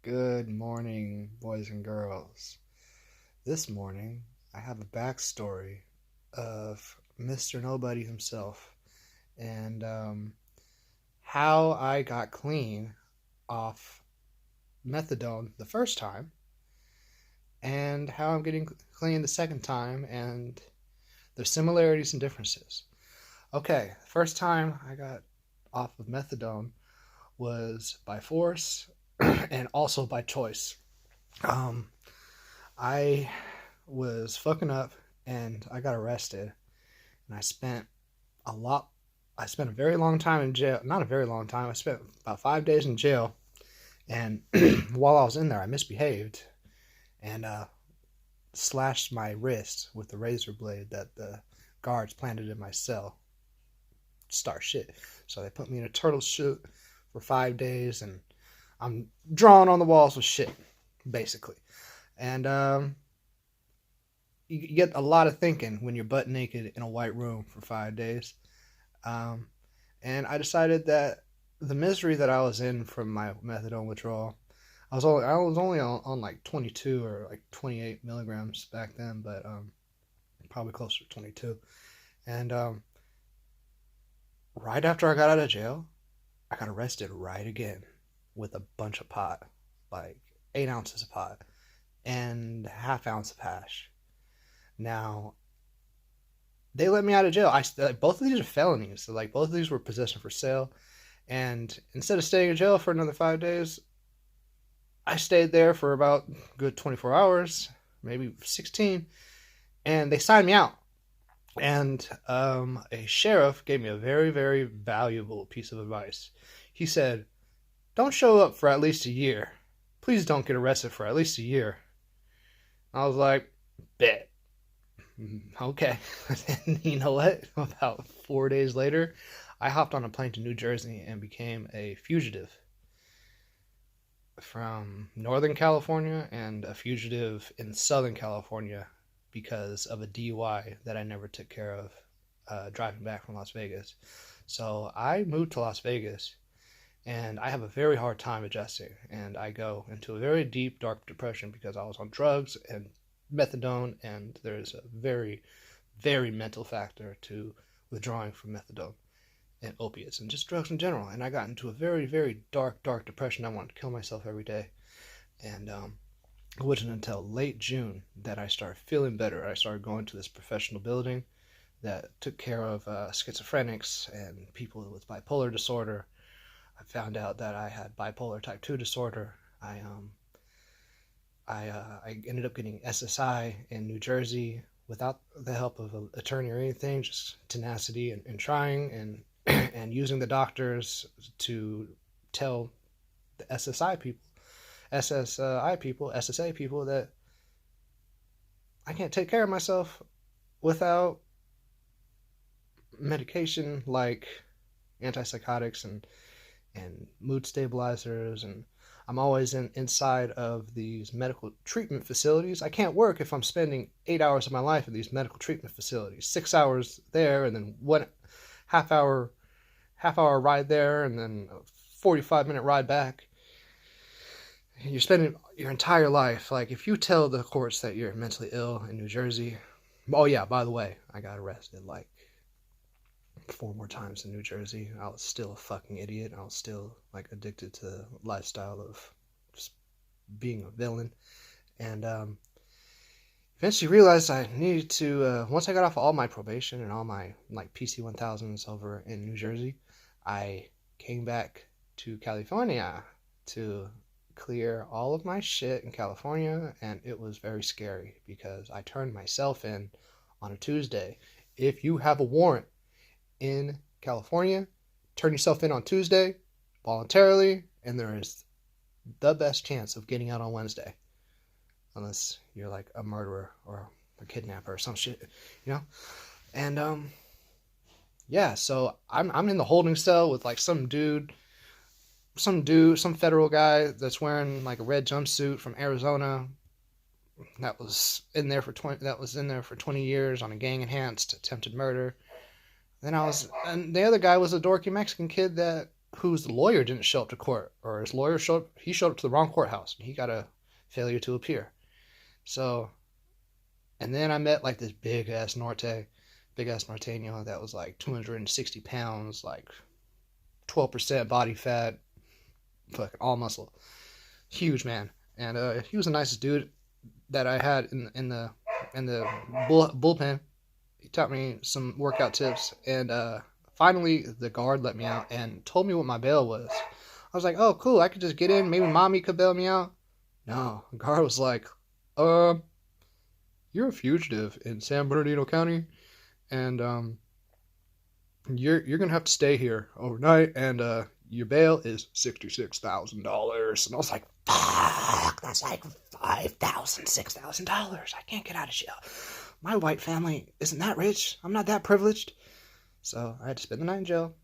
Good morning, boys and girls. This morning, I have a backstory of Mr. Nobody himself and how I got clean off methadone the first time and how I'm getting clean the second time and their similarities and differences. Okay, the first time I got off of methadone was by force and also by choice. Um, I was fucking up and I got arrested and I spent a very long time in jail. Not a very long time. I spent about 5 days in jail. And while I was in there, I misbehaved and slashed my wrist with the razor blade that the guards planted in my cell. Star shit. So they put me in a turtle suit for 5 days and I'm drawing on the walls with shit, basically. And you get a lot of thinking when you're butt naked in a white room for 5 days. And I decided that the misery that I was in from my methadone withdrawal, I was only on like 22 or like 28 milligrams back then, but probably closer to 22. And right after I got out of jail, I got arrested right again with a bunch of pot, like 8 ounces of pot and half ounce of hash. Now, they let me out of jail. Both of these are felonies. So like both of these were possession for sale. And instead of staying in jail for another 5 days, I stayed there for about a good 24 hours, maybe 16, and they signed me out. And a sheriff gave me a very, very valuable piece of advice. He said, don't show up for at least a year. Please don't get arrested for at least a year. I was like, bet. Okay. And you know what? About 4 days later, I hopped on a plane to New Jersey and became a fugitive from Northern California and a fugitive in Southern California because of a DUI that I never took care of driving back from Las Vegas. So I moved to Las Vegas and I have a very hard time adjusting. And I go into a very deep, dark depression because I was on drugs and methadone, and there's a very, very mental factor to withdrawing from methadone and opiates and just drugs in general. And I got into a very, very dark, dark depression. I wanted to kill myself every day. And it wasn't until late June that I started feeling better. I started going to this professional building that took care of schizophrenics and people with bipolar disorder. I found out that I had bipolar type 2 disorder. I ended up getting SSI in New Jersey without the help of an attorney or anything, just tenacity and trying and and using the doctors to tell the SSA people that I can't take care of myself without medication like antipsychotics and mood stabilizers, and I'm always inside of these medical treatment facilities. I can't work if I'm spending 8 hours of my life in these medical treatment facilities. 6 hours there and then one half hour ride there and then a 45-minute ride back. You're spending your entire life. Like, if you tell the courts that you're mentally ill in New Jersey, oh yeah, by the way, I got arrested like 4 more times in New Jersey. I was still a fucking idiot. I was still like addicted to the lifestyle of just being a villain. And eventually realized I needed to, once I got off all my probation and all my like PC 1000s over in New Jersey, I came back to California to clear all of my shit in California. And it was very scary because I turned myself in on a Tuesday. If you have a warrant in California, turn yourself in on Tuesday voluntarily, and there is the best chance of getting out on Wednesday, unless you're like a murderer or a kidnapper or some shit, you know. And yeah, so I'm in the holding cell with like some federal guy that's wearing like a red jumpsuit from Arizona that was in there for 20 years on a gang enhanced attempted murder. And the other guy was a dorky Mexican kid that whose lawyer didn't show up to court, or his lawyer showed up to the wrong courthouse, and he got a failure to appear. So, and then I met like this big ass Norteño that was like 260 pounds, like 12% body fat, fucking all muscle, huge man. And he was the nicest dude that I had in the bullpen. He taught me some workout tips, and finally the guard let me out and told me what my bail was. I was like, oh cool, I could just get in. Maybe mommy could bail me out. No, the guard was like, you're a fugitive in San Bernardino County, and you're gonna have to stay here overnight, and your bail is $66,000. And I was like, fuck, that's like $5,000, $6,000. I can't get out of jail. My white family isn't that rich. I'm not that privileged. So I had to spend the night in jail.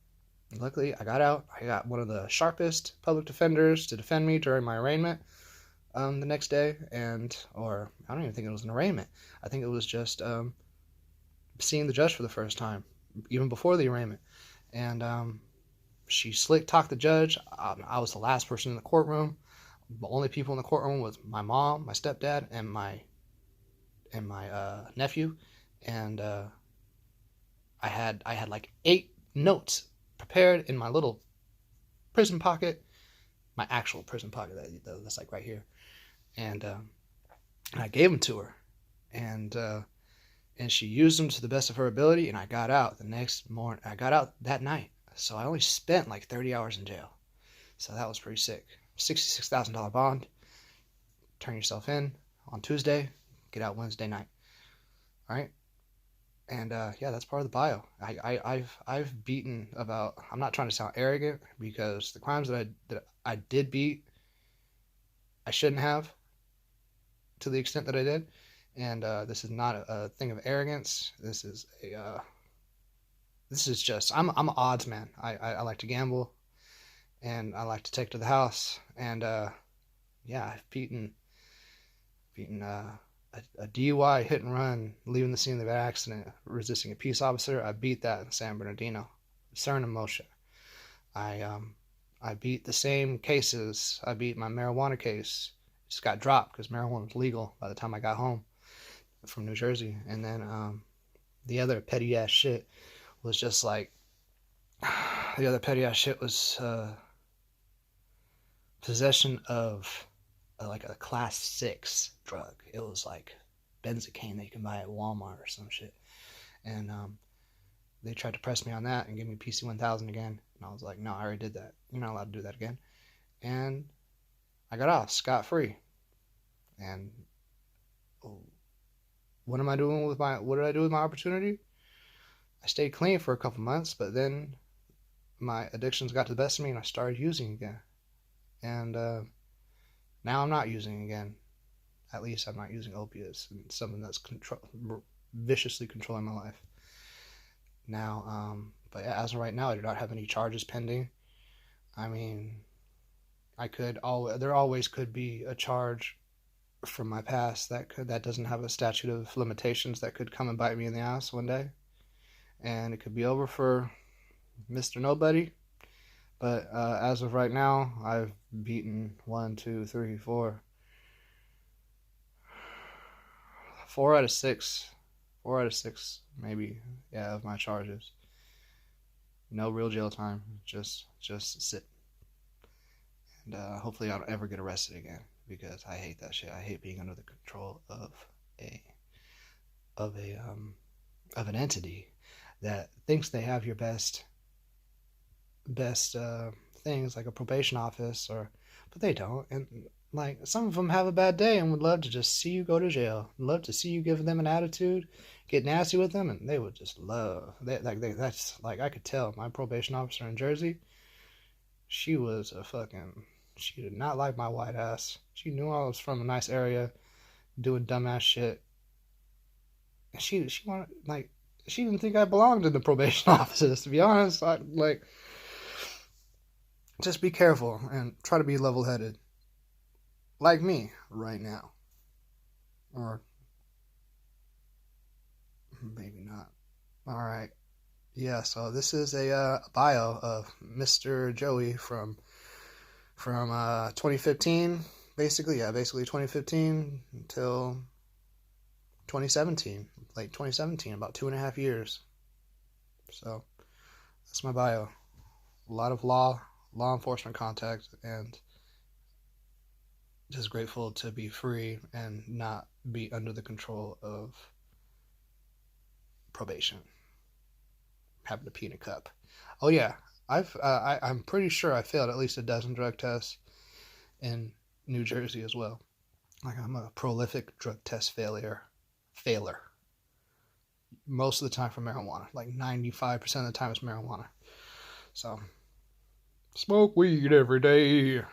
And luckily, I got out. I got one of the sharpest public defenders to defend me during my arraignment the next day. Or I don't even think it was an arraignment. I think it was just seeing the judge for the first time, even before the arraignment. And she slick talked the judge. I was the last person in the courtroom. The only people in the courtroom was my mom, my stepdad, and my nephew. And I had like 8 notes prepared in my little prison pocket, my actual prison pocket that's like right here. And I gave them to her, and she used them to the best of her ability. And I got out the next morning. I got out that night, so I only spent like 30 hours in jail. So that was pretty sick. $66,000 bond. Turn yourself in on Tuesday, get out Wednesday night. All right. And yeah, that's part of the bio. I've beaten about. I'm not trying to sound arrogant, because the crimes that I did beat, I shouldn't have, to the extent that I did. And this is not a thing of arrogance. This is just I'm an odds man. I like to gamble, and I like to take to the house. And yeah, I've beaten a DUI, hit and run, leaving the scene of the accident, resisting a peace officer. I beat that in San Bernardino. Serna motion. I beat the same cases. I beat my marijuana case. It just got dropped because marijuana was legal by the time I got home from New Jersey. And then the other petty ass shit was just like, the other petty ass shit was possession of like a class 6 drug. It was like benzocaine that you can buy at Walmart or some shit. And they tried to press me on that and give me PC 1000 again. And I was like, no, I already did that. You're not allowed to do that again. And I got off scot-free. And what did I do with my opportunity? I stayed clean for a couple months, but then my addictions got the best of me and I started using again. And now I'm not using again. At least I'm not using opiates and something that's viciously controlling my life. Now, but as of right now, I do not have any charges pending. I mean, there always could be a charge from my past that doesn't have a statute of limitations that could come and bite me in the ass one day. And it could be over for Mr. Nobody. But as of right now, I've beaten 4 out of 6. 4 out of 6, maybe, yeah, of my charges. No real jail time, just sit. And hopefully I don't ever get arrested again, because I hate that shit. I hate being under the control of an entity that thinks they have your best things, like a probation office, but they don't. And like, some of them have a bad day and would love to just see you go to jail, love to see you give them an attitude, get nasty with them, and they would just love that's like, I could tell my probation officer in Jersey, she did not like my white ass. She knew I was from a nice area doing dumbass shit. She wanted, like, she didn't think I belonged in the probation offices, to be honest. Just be careful and try to be level-headed. Like me right now. Or maybe not. Alright. Yeah, so this is a bio of Mr. Joey from 2015, basically. Yeah, basically 2015 until 2017, late 2017, about 2.5 years. So that's my bio. A lot of law enforcement contact, and just grateful to be free and not be under the control of probation, having to pee in a cup. Oh yeah, I'm pretty sure I failed at least a dozen drug tests in New Jersey as well. Like, I'm a prolific drug test failer. Most of the time for marijuana, like 95% of the time it's marijuana. So smoke weed every day.